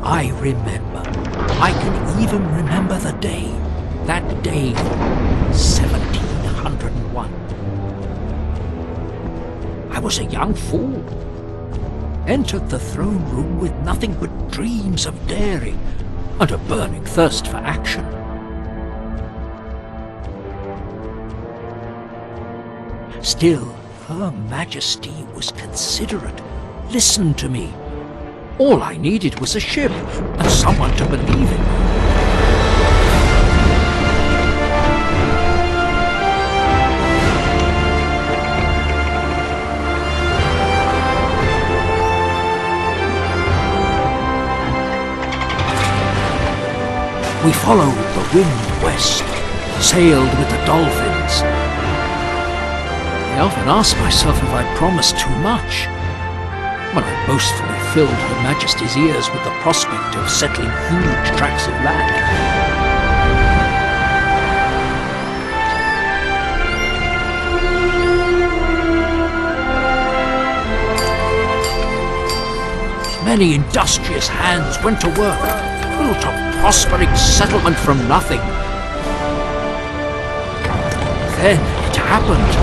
I remember. I can even remember the day. That day, 1701. I was a young fool. Entered the throne room with nothing but dreams of daring and a burning thirst for action. Still, Her Majesty was considerate, listened to me. All I needed was a ship and someone to believe in. We followed the wind west, sailed with the dolphins. I often asked myself if I'd promised too much, when I boastfully filled Her Majesty's ears with the prospect of settling huge tracts of land. Many industrious hands went to work, built a prospering settlement from nothing. Then it happened.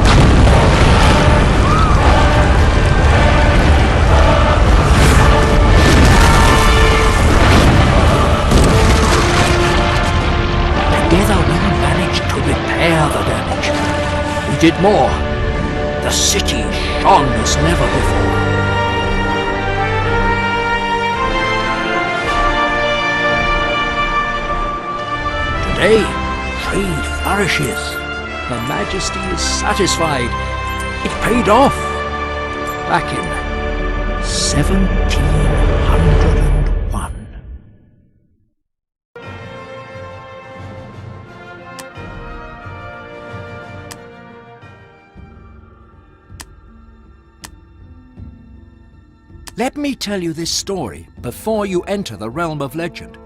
Together we managed to repair the damage. We did more. The city shone as never before. Today, trade flourishes. Her Majesty is satisfied. It paid off. Back in 1701. Let me tell you this story before you enter the realm of legend.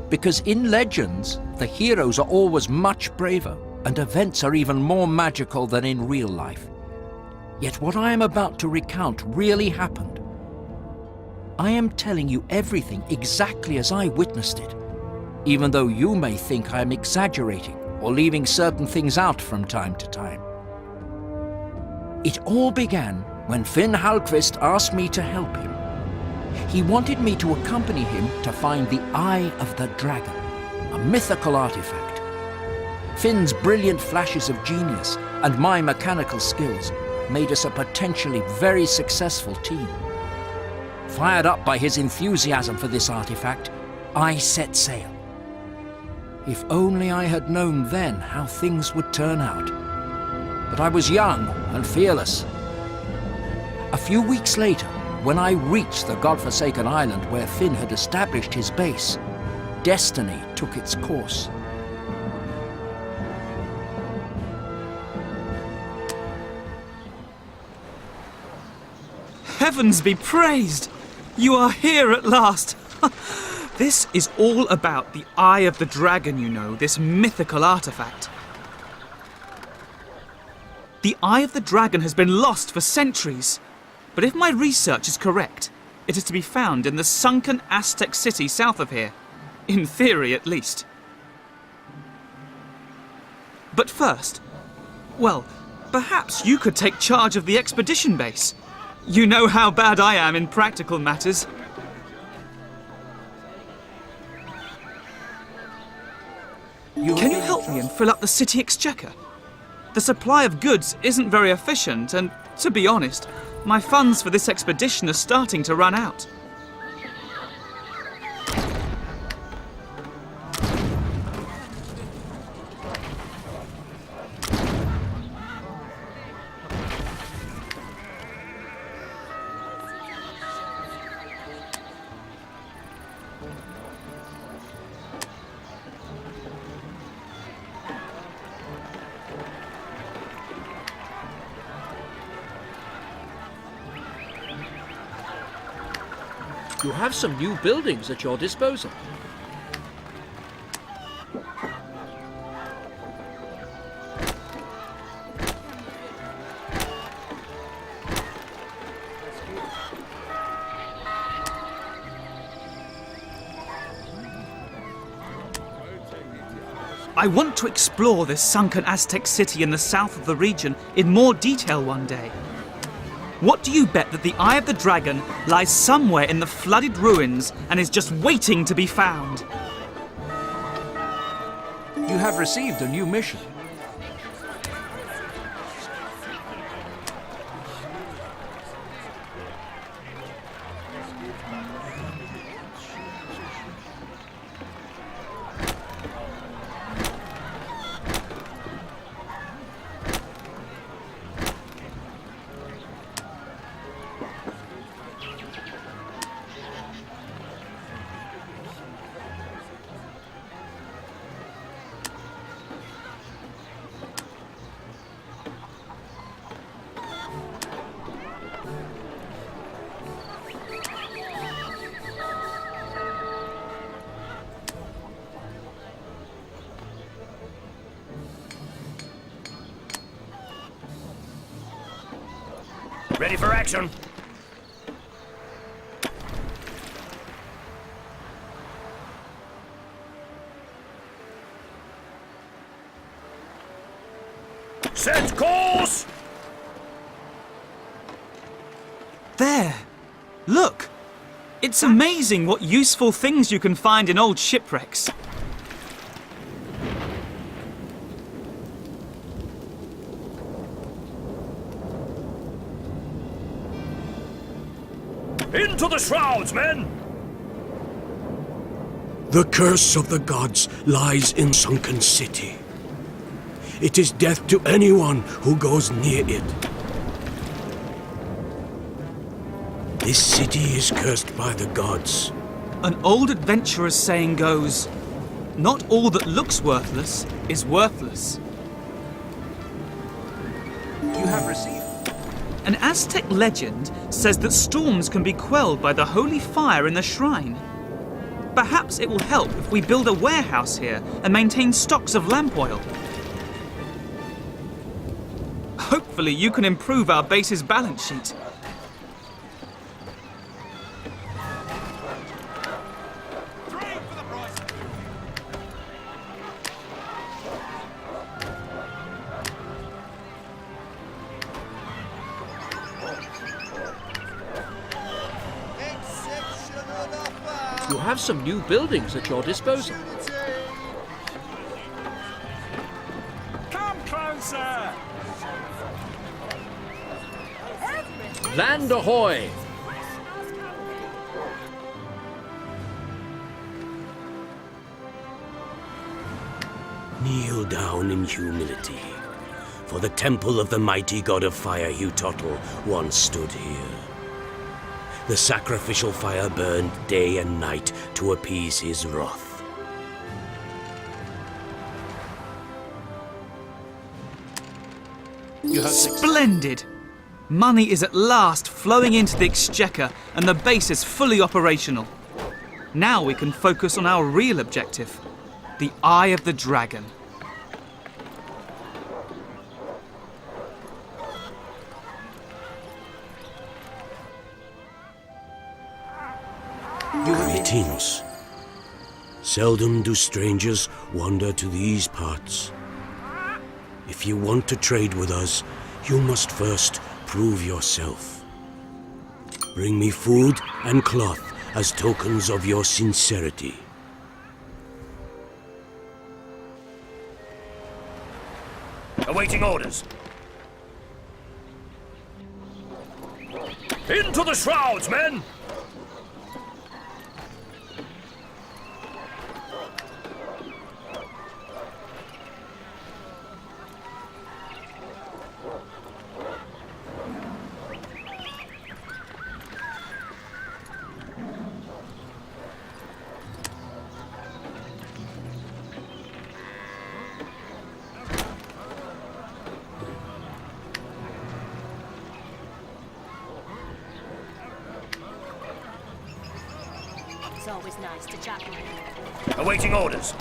Because in legends, the heroes are always much braver, and events are even more magical than in real life. Yet what I am about to recount really happened. I am telling you everything exactly as I witnessed it, even though you may think I am exaggerating or leaving certain things out from time to time. It all began when Finn Hallqvist asked me to help him. He wanted me to accompany him to find the Eye of the Dragon, a mythical artifact. Finn's brilliant flashes of genius and my mechanical skills made us a potentially very successful team. Fired up by his enthusiasm for this artifact, I set sail. If only I had known then how things would turn out. But I was young and fearless. A few weeks later, when I reached the godforsaken island where Finn had established his base, destiny took its course. Heavens be praised! You are here at last! This is all about the Eye of the Dragon, you know, this mythical artifact. The Eye of the Dragon has been lost for centuries. But if my research is correct, it is to be found in the sunken Aztec city south of here. In theory, at least. But first, well, perhaps you could take charge of the expedition base. You know how bad I am in practical matters. Can you help me and fill up the city exchequer? The supply of goods isn't very efficient, and to be honest, my funds for this expedition are starting to run out. You have some new buildings at your disposal. I want to explore this sunken Aztec city in the south of the region in more detail one day. What do you bet that the Eye of the Dragon lies somewhere in the flooded ruins and is just waiting to be found? You have received a new mission. Ready for action. Set course! There! Look! It's amazing what useful things you can find in old shipwrecks. Into the shrouds, men! The curse of the gods lies in Sunken City. It is death to anyone who goes near it. This city is cursed by the gods. An old adventurer's saying goes, "Not all that looks worthless is worthless." You have received. An Aztec legend says that storms can be quelled by the holy fire in the shrine. Perhaps it will help if we build a warehouse here and maintain stocks of lamp oil. Hopefully you can improve our base's balance sheet. You have some new buildings at your disposal. Come closer! Land ahoy! Kneel down in humility, for the temple of the mighty god of fire Hutotl once stood here. The sacrificial fire burned day and night to appease his wrath. Splendid! Money is at last flowing into the exchequer and the base is fully operational. Now we can focus on our real objective, the Eye of the Dragon. Greetings. Seldom do strangers wander to these parts. If you want to trade with us, you must first prove yourself. Bring me food and cloth as tokens of your sincerity. Awaiting orders. Into the shrouds, men! It's always nice to chat with you. Awaiting orders.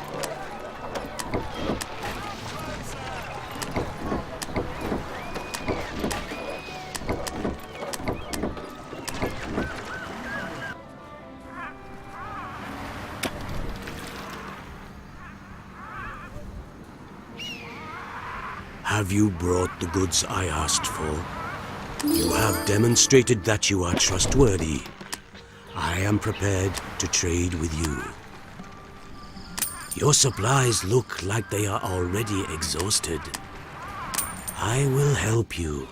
Have you brought the goods I asked for? You have demonstrated that you are trustworthy. I am prepared to trade with you. Your supplies look like they are already exhausted. I will help you,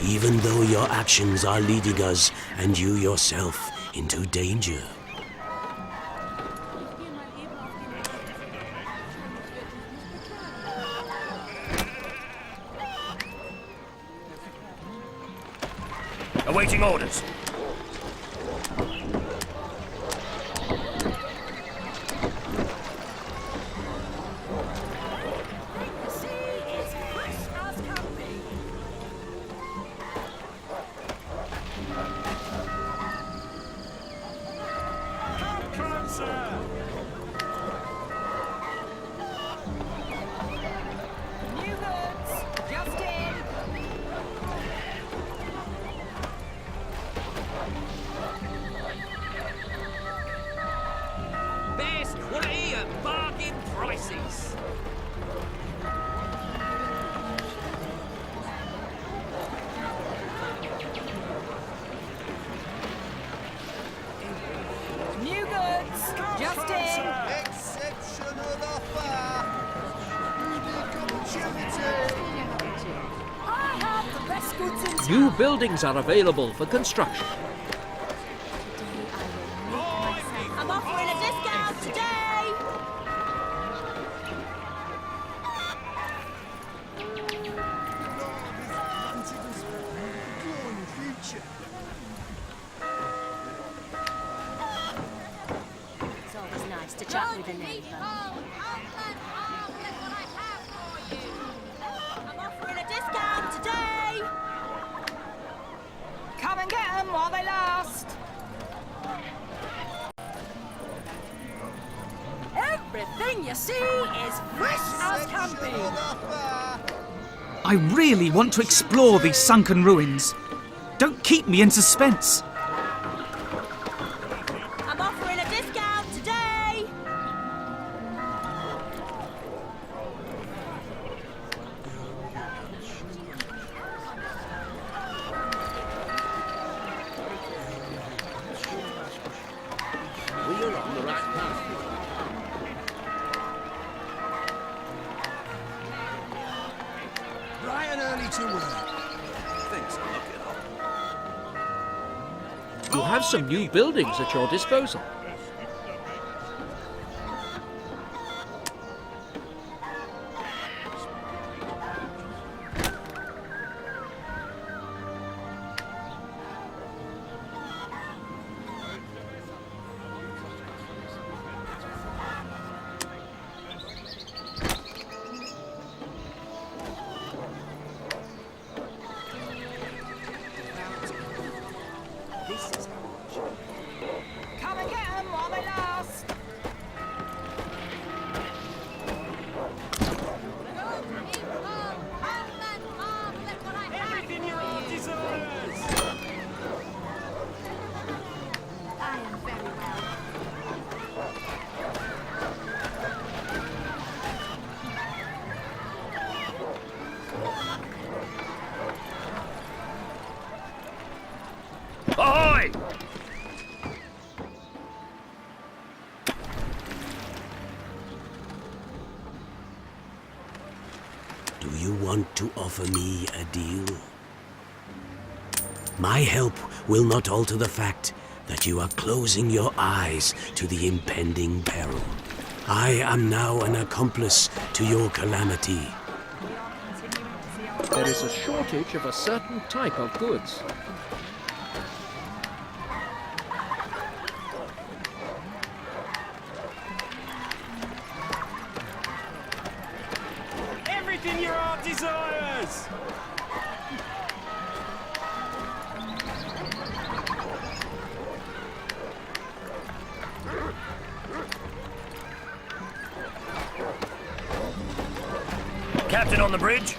even though your actions are leading us and you yourself into danger. Awaiting orders. Best quality at bargain prices. New goods, just in. Exceptional offer! Unique opportunity! I have the best goods in town. New buildings are available for construction. I'm offering a discount today. Glowing future. It's always nice to chat with a neighbour. I'm offering a discount today. Come and get them while they last. Everything you see is fresh as can be. Exceptional offer! I really want to explore these sunken ruins. Don't keep me in suspense. I'm offering a discount today. We're on the right path. Bright and early to work. Things are looking up. You have some new buildings at your disposal. Come and get them while they last. Everything your heart desires. I am very well. Ahoy! Do you want to offer me a deal? My help will not alter the fact that you are closing your eyes to the impending peril. I am now an accomplice to your calamity. There is a shortage of a certain type of goods. Everything your heart desires. Captain on the bridge?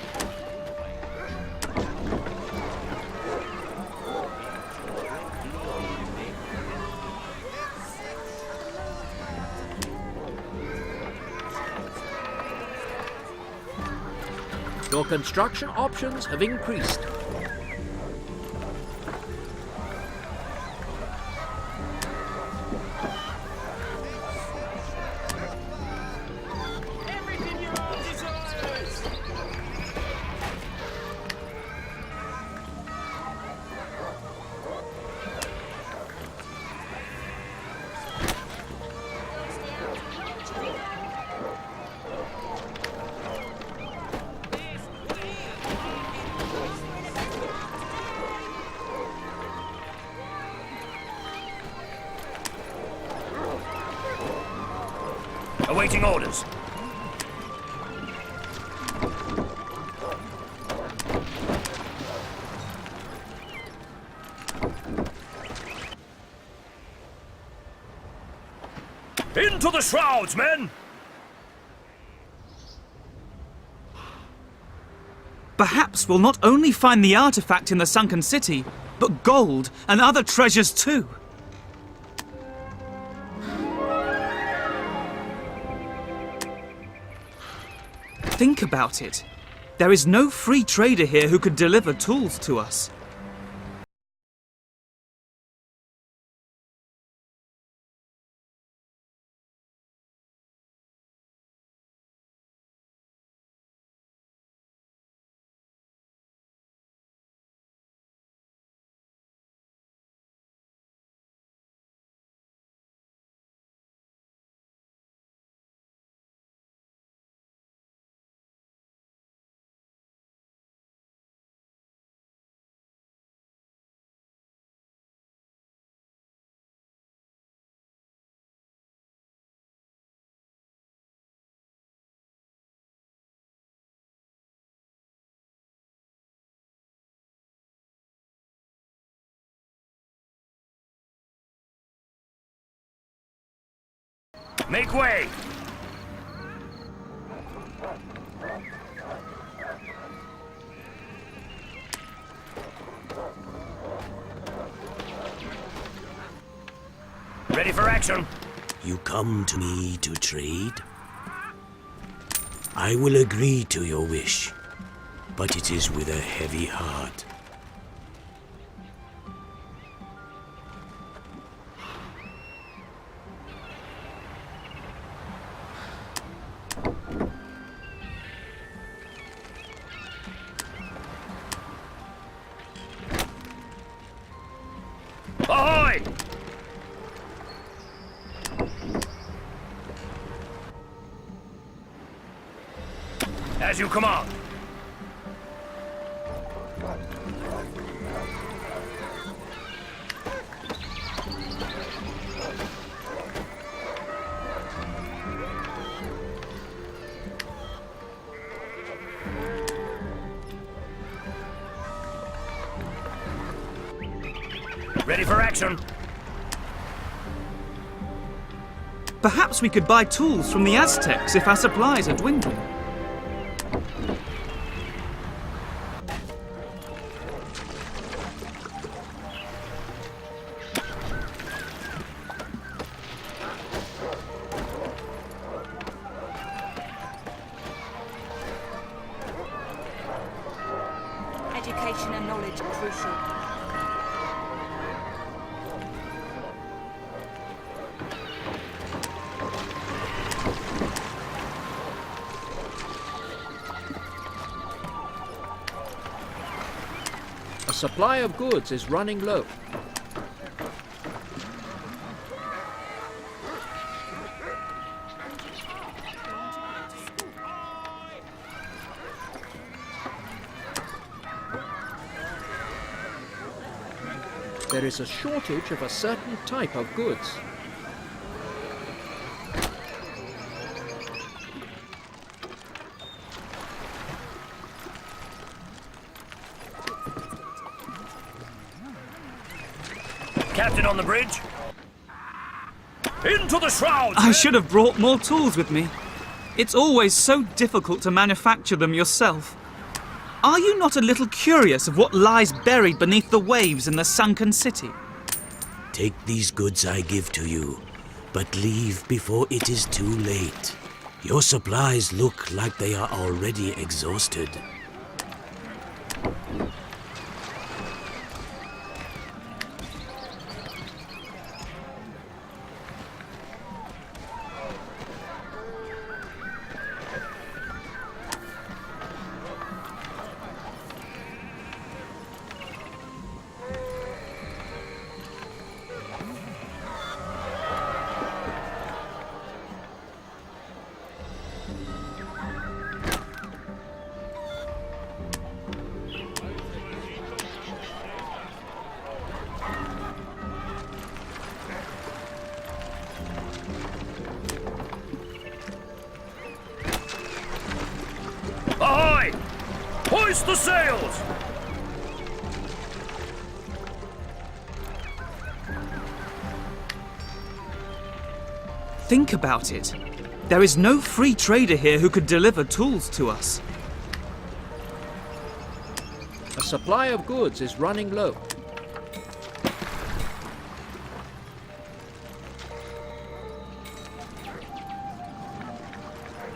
Your construction options have increased. Everything your heart desires! Awaiting orders. Into the shrouds, men! Perhaps we'll not only find the artifact in the sunken city, but gold and other treasures too. Think about it. There is no free trader here who could deliver tools to us. Make way! Ready for action? You come to me to trade? I will agree to your wish, but it is with a heavy heart. Ahoy! As you command. Ready for action. Perhaps we could buy tools from the Aztecs if our supplies are dwindling. Education and knowledge are crucial. A supply of goods is running low. There is a shortage of a certain type of goods. Captain on the bridge. Into the shrouds! I should have brought more tools with me. It's always so difficult to manufacture them yourself. Are you not a little curious of what lies buried beneath the waves in the sunken city? Take these goods I give to you, but leave before it is too late. Your supplies look like they are already exhausted. Hoist the sails! Think about it. There is no free trader here who could deliver tools to us. A supply of goods is running low.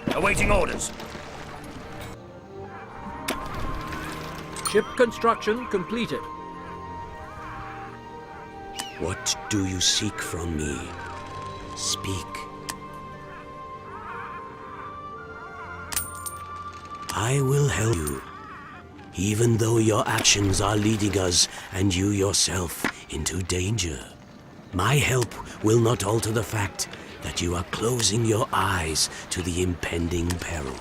Awaiting orders. Ship construction completed. What do you seek from me? Speak. I will help you, even though your actions are leading us and you yourself into danger. My help will not alter the fact that you are closing your eyes to the impending peril.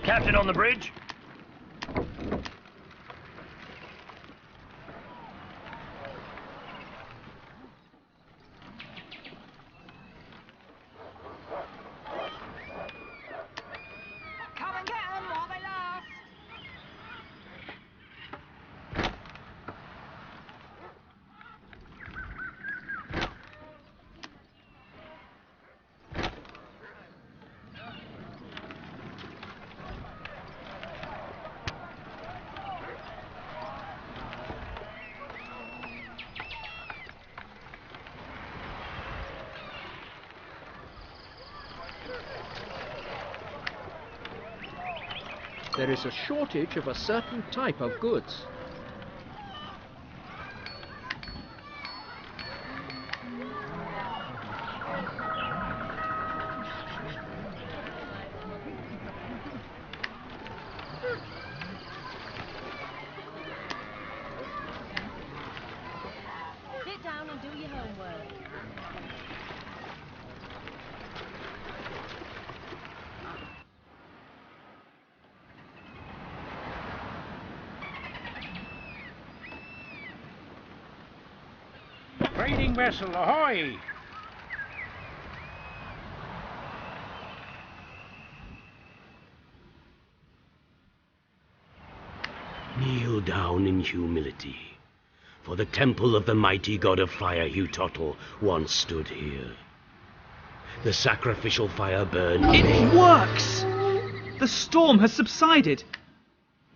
Captain on the bridge. Come and get them while they last. There is a shortage of a certain type of goods. Sit down and do your homework. Trading vessel, ahoy! Kneel down in humility, for the temple of the mighty god of fire, Hutotl, once stood here. The sacrificial fire burned. It works! The storm has subsided.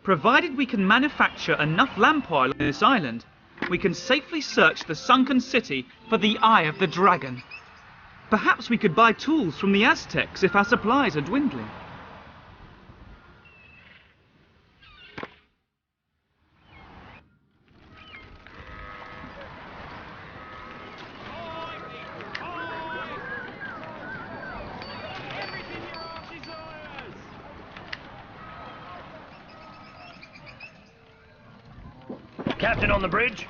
Provided we can manufacture enough lamp oil on this island, we can safely search the sunken city for the Eye of the Dragon. Perhaps we could buy tools from the Aztecs if our supplies are dwindling. Everything your heart desires! Captain on the bridge.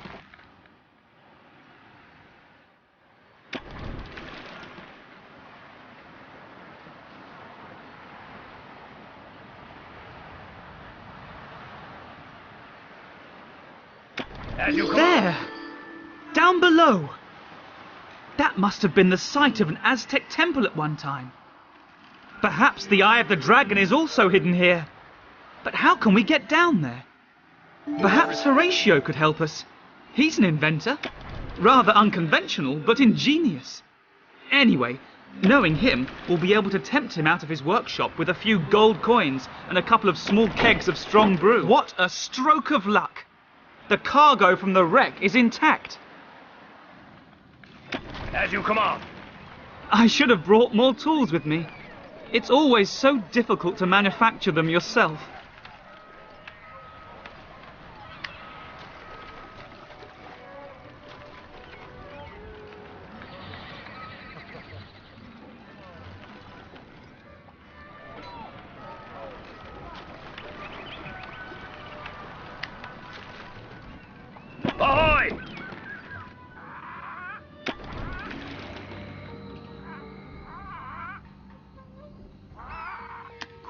As you There! Down below! That must have been the site of an Aztec temple at one time. Perhaps the Eye of the Dragon is also hidden here. But how can we get down there? Perhaps Horatio could help us. He's an inventor. Rather unconventional, but ingenious. Anyway, knowing him, we'll be able to tempt him out of his workshop with a few gold coins and a couple of small kegs of strong brew. What a stroke of luck! The cargo from the wreck is intact. As you command. I should have brought more tools with me. It's always so difficult to manufacture them yourself.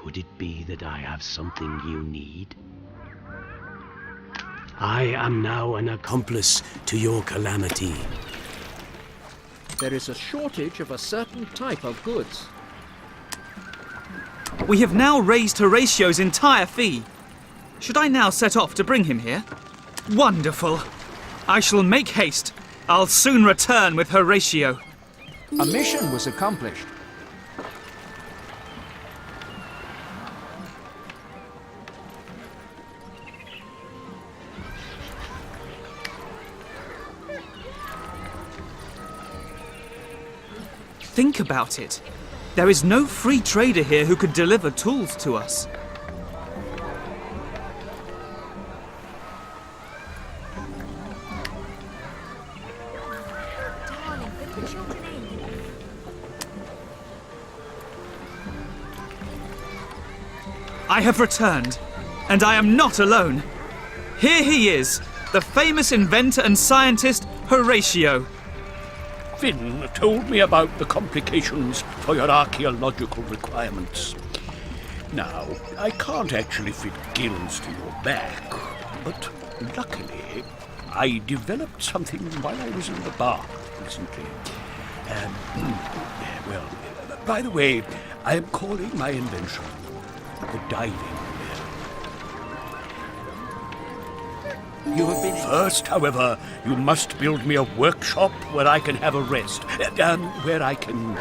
Could it be that I have something you need? I am now an accomplice to your calamity. There is a shortage of a certain type of goods. We have now raised Horatio's entire fee. Should I now set off to bring him here? Wonderful. I shall make haste. I'll soon return with Horatio. A mission was accomplished. Think about it. There is no free trader here who could deliver tools to us. Darling, put the children in. I have returned, and I am not alone. Here he is, the famous inventor and scientist Horatio. Finn told me about the complications for your archaeological requirements. Now, I can't actually fit gills to your back, but luckily, I developed something while I was in the bar recently. Well, by the way, I am calling my invention the diving bell. You have been... First, however, you must build me a workshop where I can have a rest, where I can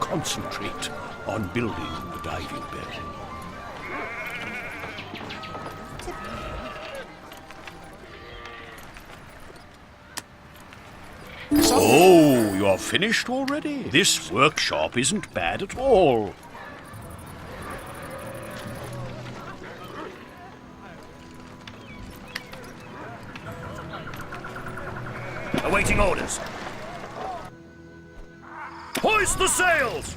concentrate on building the diving bell. Oh, you're finished already? This workshop isn't bad at all. Awaiting orders. Hoist the sails!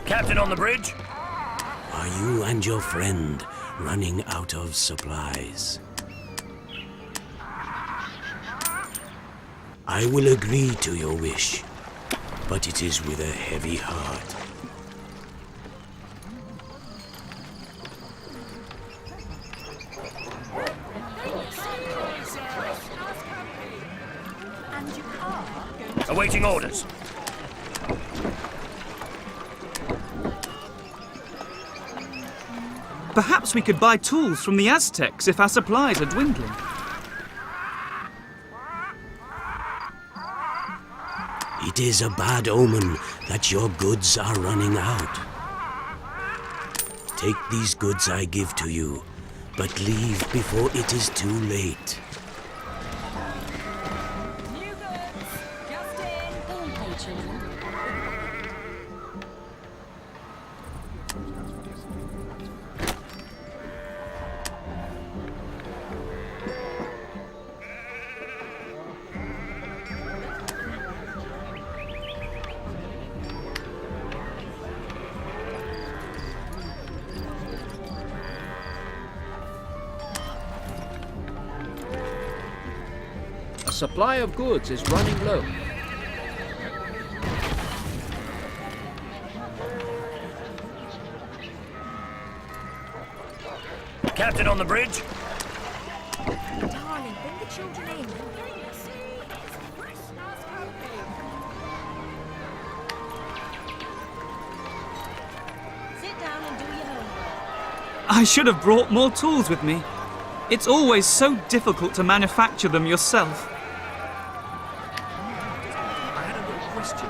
Captain on the bridge? Are you and your friend running out of supplies? I will agree to your wish, but it is with a heavy heart. And you are. Awaiting orders. Perhaps we could buy tools from the Aztecs if our supplies are dwindling. It is a bad omen that your goods are running out. Take these goods I give to you, but leave before it is too late. New goods. Just in. Okay, children. A supply of goods is running low. Captain on the bridge? Darling, bring the children in. Sit down and do your homework. I should have brought more tools with me. It's always so difficult to manufacture them yourself. I had a little question.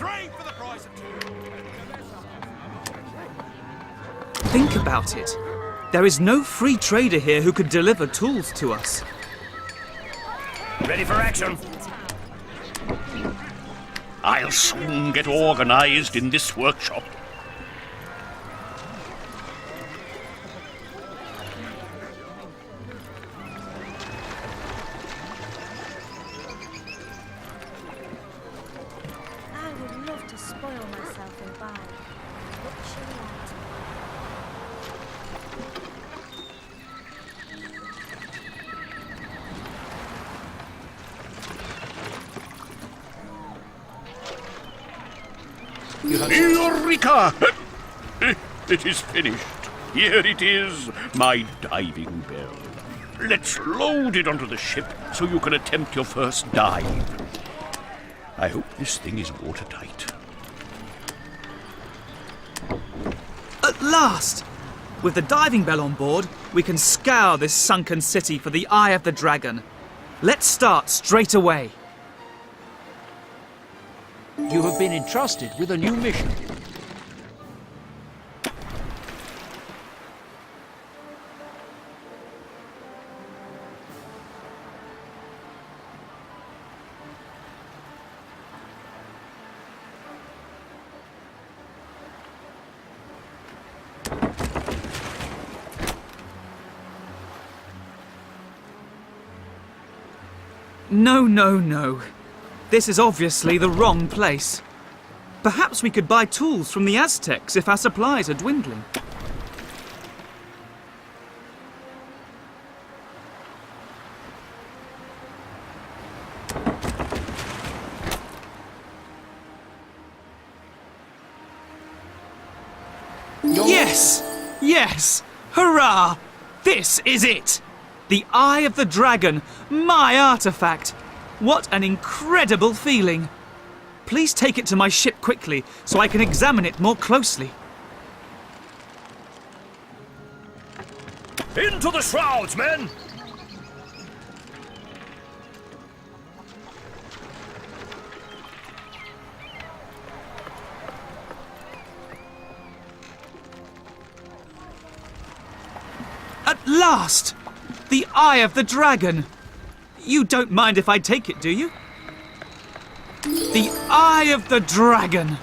3 for the price of 2. Think about it. There is no free trader here who could deliver tools to us. Ready for action. I'll soon get organized in this workshop. I would love to spoil myself and buy luxury items. Eureka! It is finished. Here it is, my diving bell. Let's load it onto the ship so you can attempt your first dive. I hope this thing is watertight. At last! With the diving bell on board, we can scour this sunken city for the Eye of the Dragon. Let's start straight away. You have been entrusted with a new mission. No, no, no. This is obviously the wrong place. Perhaps we could buy tools from the Aztecs if our supplies are dwindling. Yes! Yes! Hurrah! This is it! The Eye of the Dragon, my artifact! What an incredible feeling! Please take it to my ship quickly so I can examine it more closely. Into the shrouds, men! At last! The Eye of the Dragon! You don't mind if I take it, do you? The Eye of the Dragon!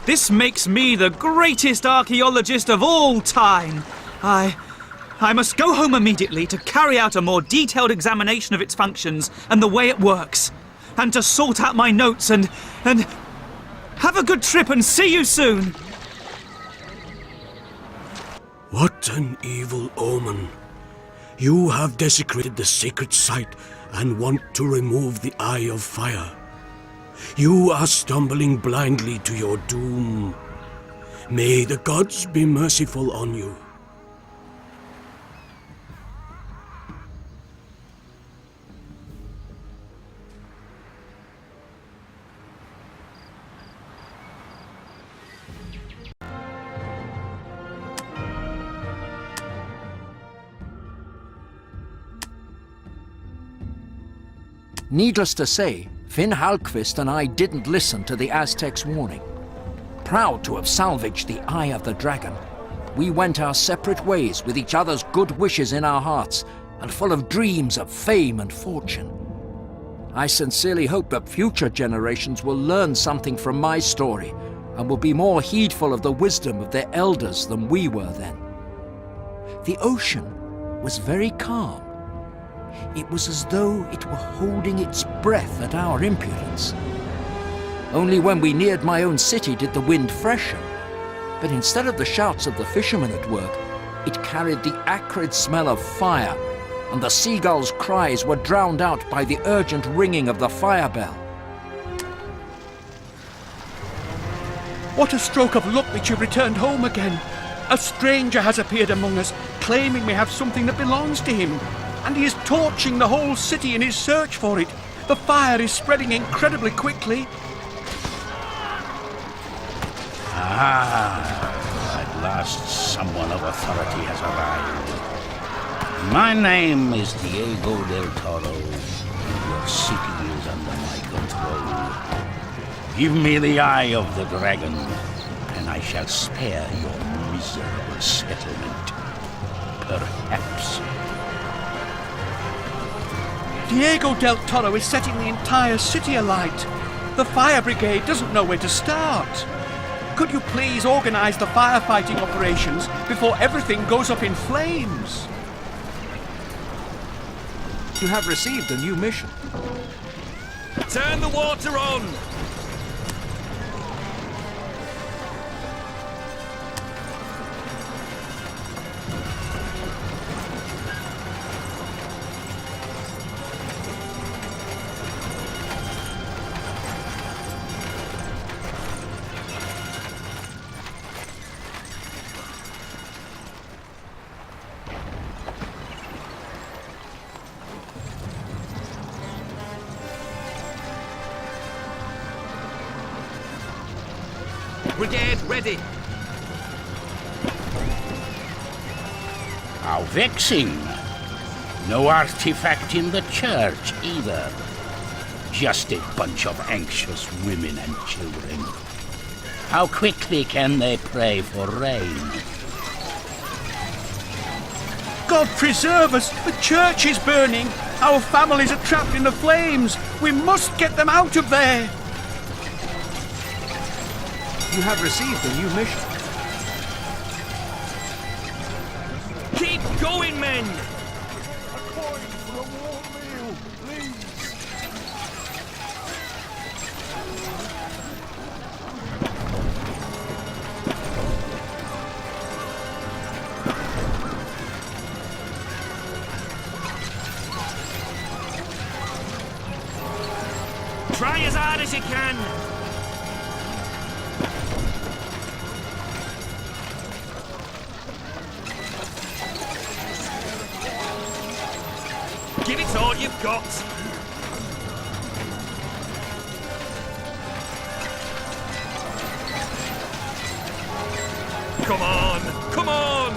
This makes me the greatest archaeologist of all time! I must go home immediately to carry out a more detailed examination of its functions and the way it works, and to sort out my notes and have a good trip and see you soon! What an evil omen. You have desecrated the sacred site and want to remove the Eye of Fire. You are stumbling blindly to your doom. May the gods be merciful on you. Needless to say, Finn Halkvist and I didn't listen to the Aztecs' warning. Proud to have salvaged the Eye of the Dragon, we went our separate ways with each other's good wishes in our hearts and full of dreams of fame and fortune. I sincerely hope that future generations will learn something from my story and will be more heedful of the wisdom of their elders than we were then. The ocean was very calm. It was as though it were holding its breath at our impudence. Only when we neared my own city did the wind freshen, but instead of the shouts of the fishermen at work, it carried the acrid smell of fire, and the seagulls' cries were drowned out by the urgent ringing of the fire bell. What a stroke of luck that you've returned home again. A stranger has appeared among us, claiming we have something that belongs to him. And he is torching the whole city in his search for it. The fire is spreading incredibly quickly. At last someone of authority has arrived. My name is Diego del Toro, and your city is under my control. Give me the eye of the dragon, and I shall spare your miserable settlement. Perhaps. Diego del Toro is setting the entire city alight. The fire brigade doesn't know where to start. Could you please organize the firefighting operations before everything goes up in flames? You have received a new mission. Turn the water on! Brigade ready. How vexing. No artifact in the church either. Just a bunch of anxious women and children. How quickly can they pray for rain? God preserve us! The church is burning! Our families are trapped in the flames! We must get them out of there! You have received a new mission. Keep going, men! Try as hard as you can! Give it all you've got! Come on! Come on!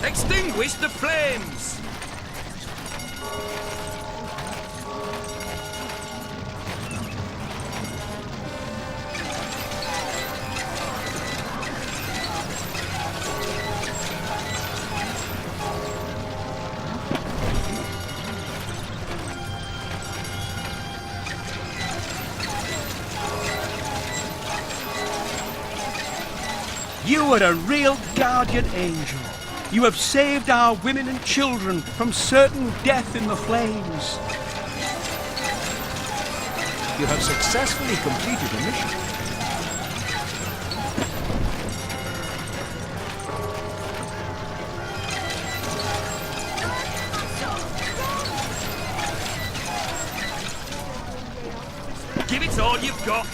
Extinguish the flames! You are a real guardian angel. You have saved our women and children from certain death in the flames. You have successfully completed a mission. Give it all you've got!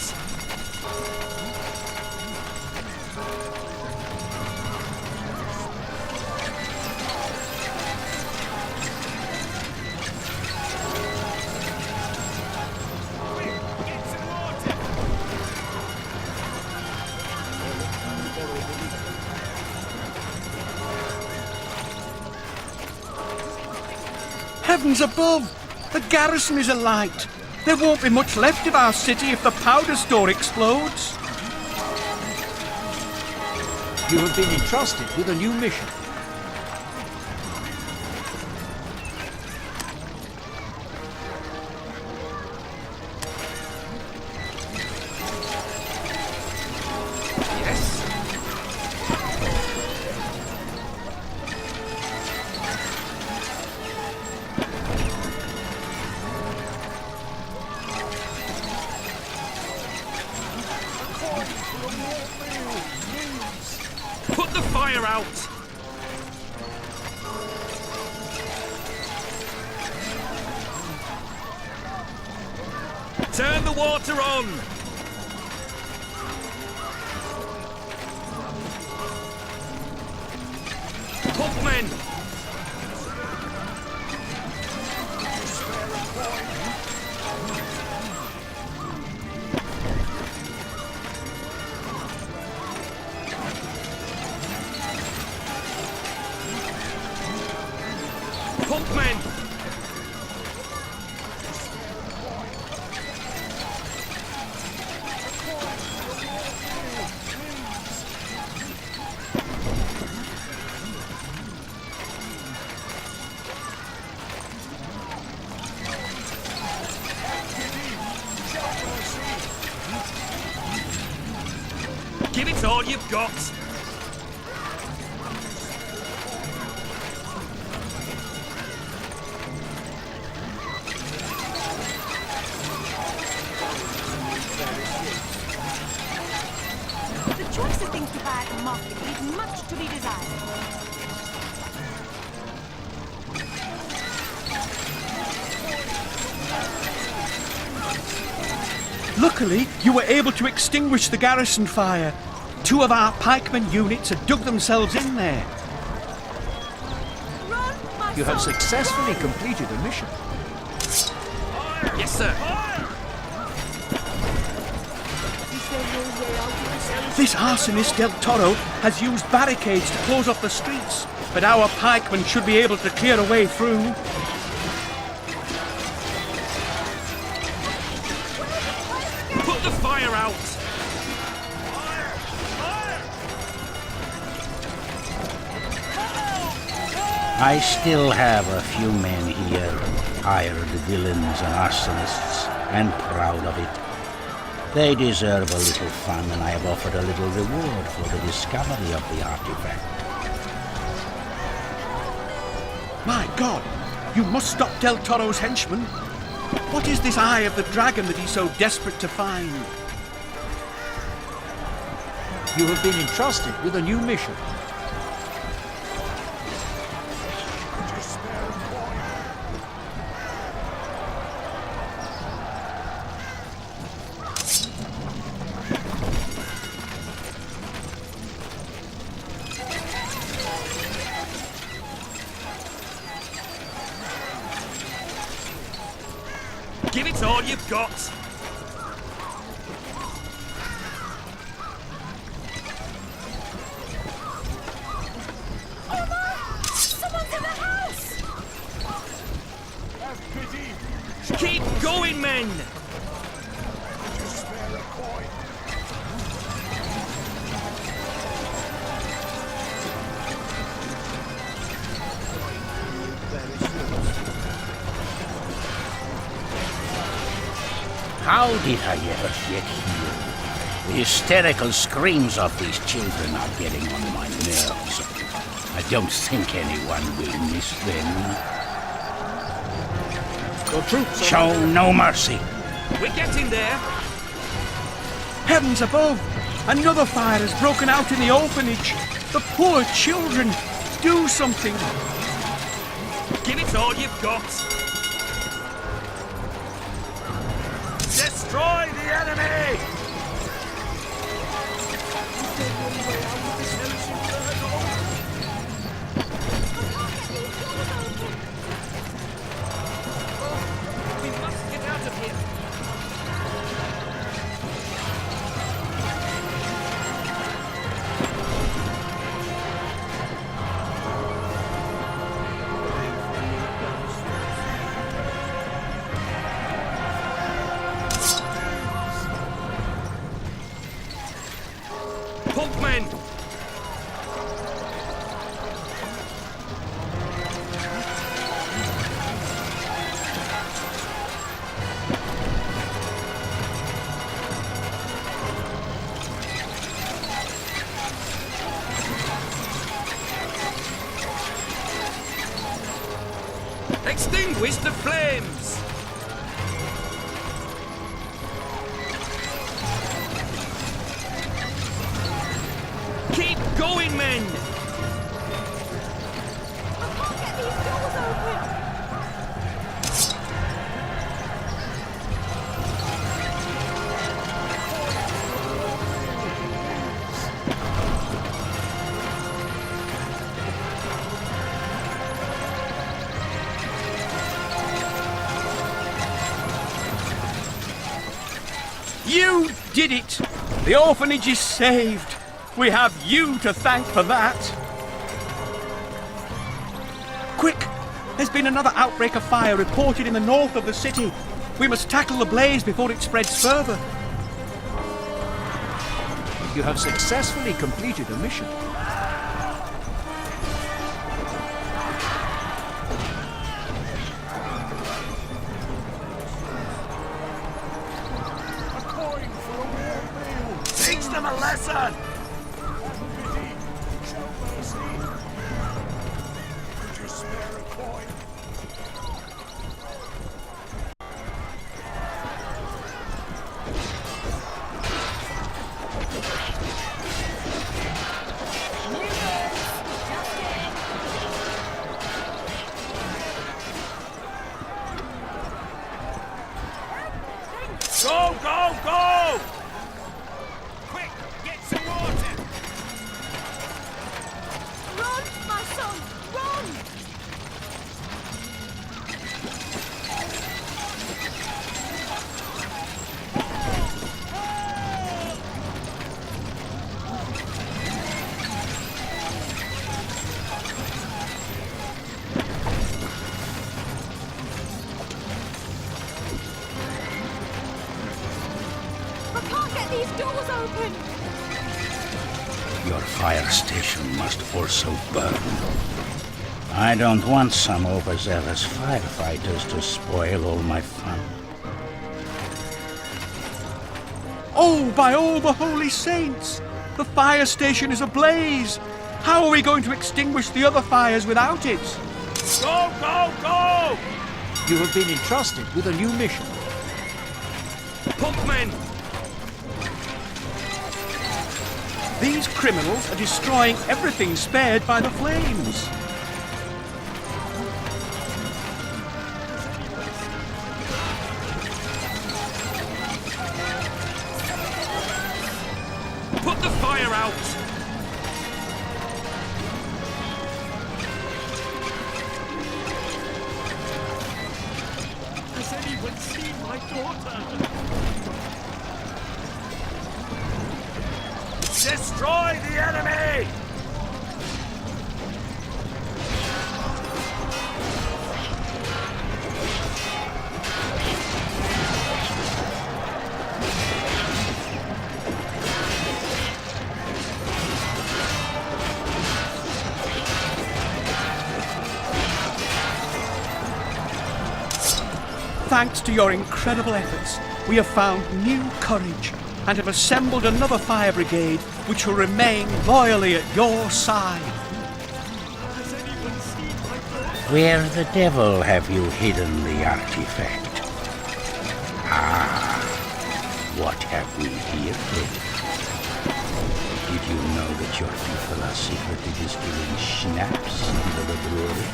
Heavens above! The garrison is alight! There won't be much left of our city if the powder store explodes! You have been entrusted with a new mission. Yes? Put the fire out! Turn the water on! Pump men! Pump men! Give it all you've got! The choice of things to buy at the market leaves much to be desired. Luckily, you were able to extinguish the garrison fire. 2 of our pikemen units had dug themselves in there. Run, my You have son, successfully run! completed a mission. Yes, sir. This arsonist Del Toro has used barricades to close off the streets, but our pikemen should be able to clear a way through. Put the fire out! I still have a few men here, hired villains and arsonists, and proud of it. They deserve a little fun, and I have offered a little reward for the discovery of the artifact. My God, you must stop Del Toro's henchmen. What is this eye of the dragon that he's so desperate to find? You have been entrusted with a new mission. Give it all you've got! Oh no! Someone's in the house! Keep going, men! How did I ever get here? The hysterical screams of these children are getting on my nerves. I don't think anyone will miss them. Your troops are... Show no mercy. We're getting there! Heavens above! Another fire has broken out in the orphanage. The poor children! Do something! Give it all you've got! Destroy the enemy! We must get out of here! Pump men! Extinguish the flames! Keep going, men! Get these doors open! You did it! The orphanage is saved. We have you to thank for that. Quick! There's been another outbreak of fire reported in the north of the city. We must tackle the blaze before it spreads further. You have successfully completed a mission. Teach them a lesson! Go, go, go! Quick, get some water! Run, my son, run! I can't get these doors open! Your fire station must also burn. I don't want some overzealous firefighters to spoil all my fun. Oh, by all the holy saints! The fire station is ablaze! How are we going to extinguish the other fires without it? Go, go, go! You have been entrusted with a new mission. Pumpmen! These criminals are destroying everything spared by the flames. Put the fire out! Has anyone seen my daughter? Destroy the enemy! Thanks to your incredible efforts, we have found new courage and have assembled another fire brigade which will remain loyally at your side. Where the devil have you hidden the artifact? Ah, what have we here then? Did you know that your people are secretly distilling schnapps into the brewery?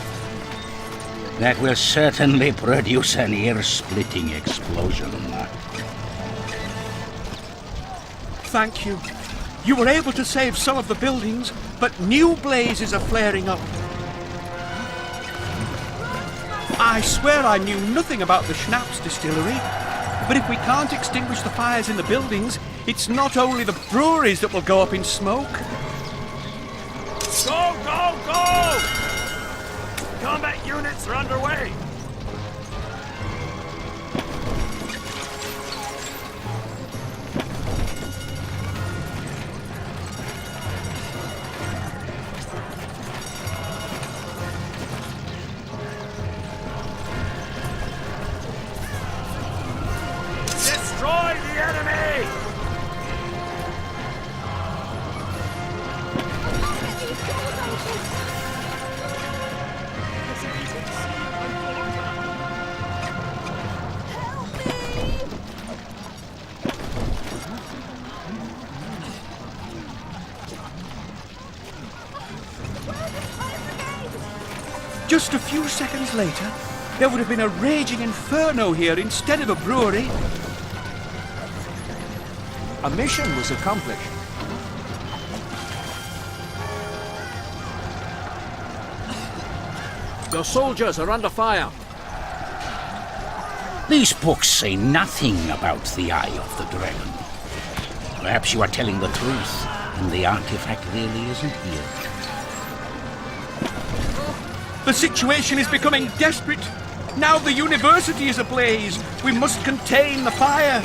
That will certainly produce an ear-splitting explosion. Thank you. You were able to save some of the buildings, but new blazes are flaring up. I swear I knew nothing about the schnapps distillery, but if we can't extinguish the fires in the buildings, it's not only the breweries that will go up in smoke. Go, go, go! Combat units are underway! Destroy the enemy! Get these doors open! Just a few seconds later, there would have been a raging inferno here instead of a brewery. A mission was accomplished. Your soldiers are under fire. These books say nothing about the Eye of the Dragon. Perhaps you are telling the truth, and the artifact really isn't here. The situation is becoming desperate. Now the university is ablaze. We must contain the fire.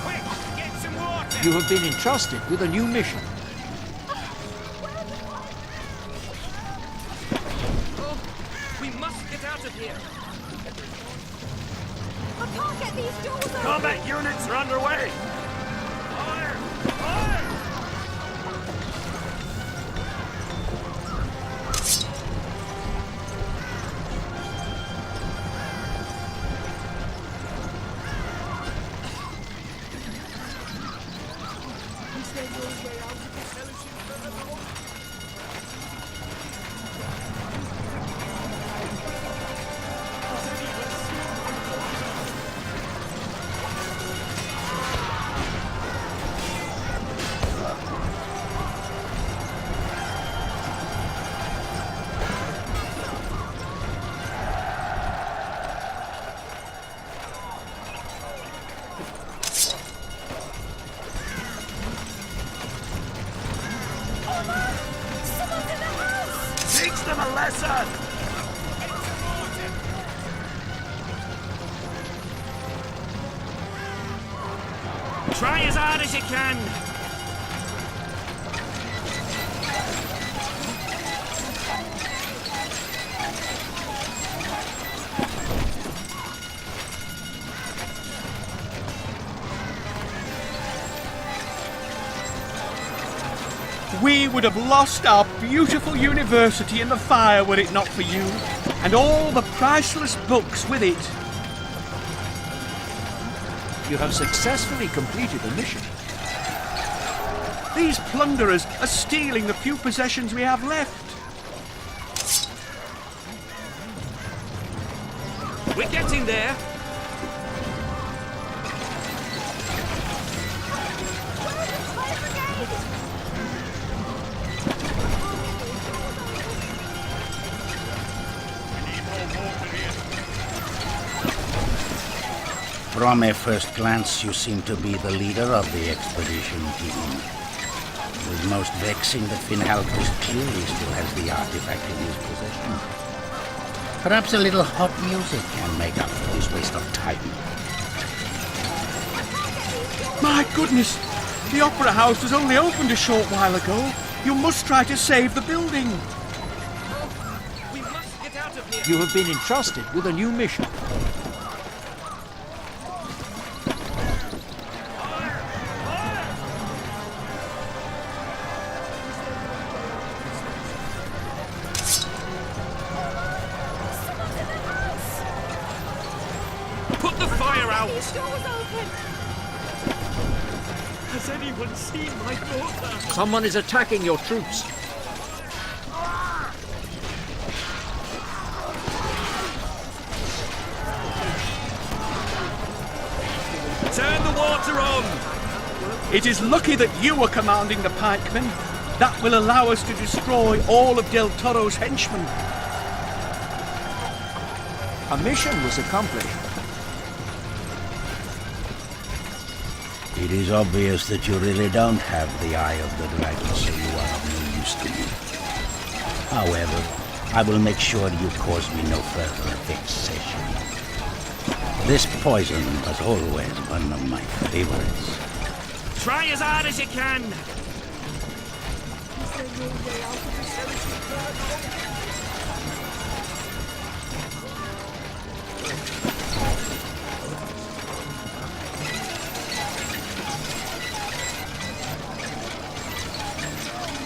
Quick, get some water! You have been entrusted with a new mission. We must get out of here. I can't get these doors open. Combat units are underway! Fire! Fire! Someone's in the house! Teach them a lesson! Try as hard as you can! We would have lost our beautiful university in the fire were it not for you, and all the priceless books with it. You have successfully completed the mission. These plunderers are stealing the few possessions we have left. We're getting there. From a first glance, you seem to be the leader of the expedition team. It was most vexing that Finn Halquist clearly still has the artifact in his possession. Perhaps a little hot music can make up for this waste of time. My goodness! The Opera House was only opened a short while ago. You must try to save the building. We must get out of here. You have been entrusted with a new mission. Put the fire out. These doors open! Has anyone seen my daughter? Someone is attacking your troops. Turn the water on. It is lucky that you are commanding the pikemen. That will allow us to destroy all of Del Toro's henchmen. A mission was accomplished. It is obvious that you really don't have the Eye of the Dragon, so you are of no use to me. However, I will make sure you cause me no further vexation. This poison was always one of my favorites. Try as hard as you can!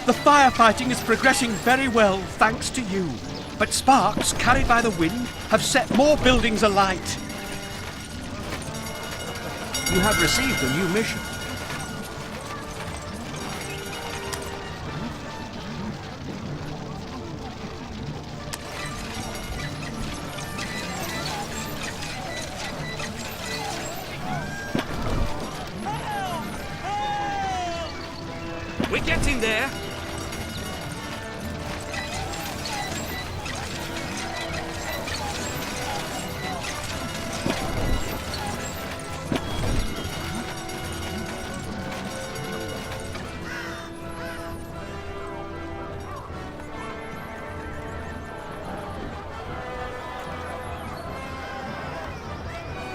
The firefighting is progressing very well, thanks to you. But sparks, carried by the wind, have set more buildings alight. You have received a new mission. We're getting there.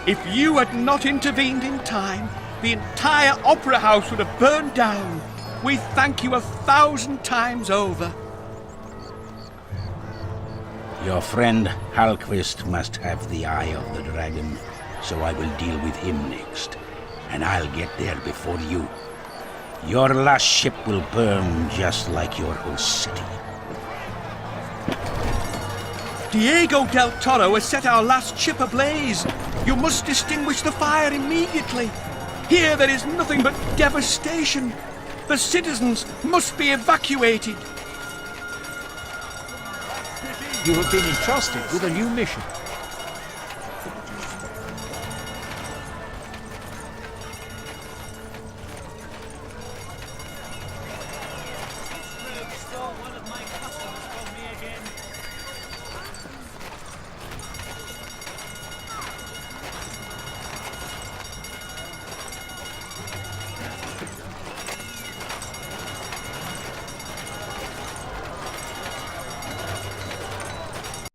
If you had not intervened in time, the entire opera house would have burned down. We thank you 1,000 times over. Your friend Halquist must have the eye of the dragon, so I will deal with him next. And I'll get there before you. Your last ship will burn just like your whole city. Diego del Toro has set our last ship ablaze. You must extinguish the fire immediately. Here there is nothing but devastation. The citizens must be evacuated. You have been entrusted with a new mission.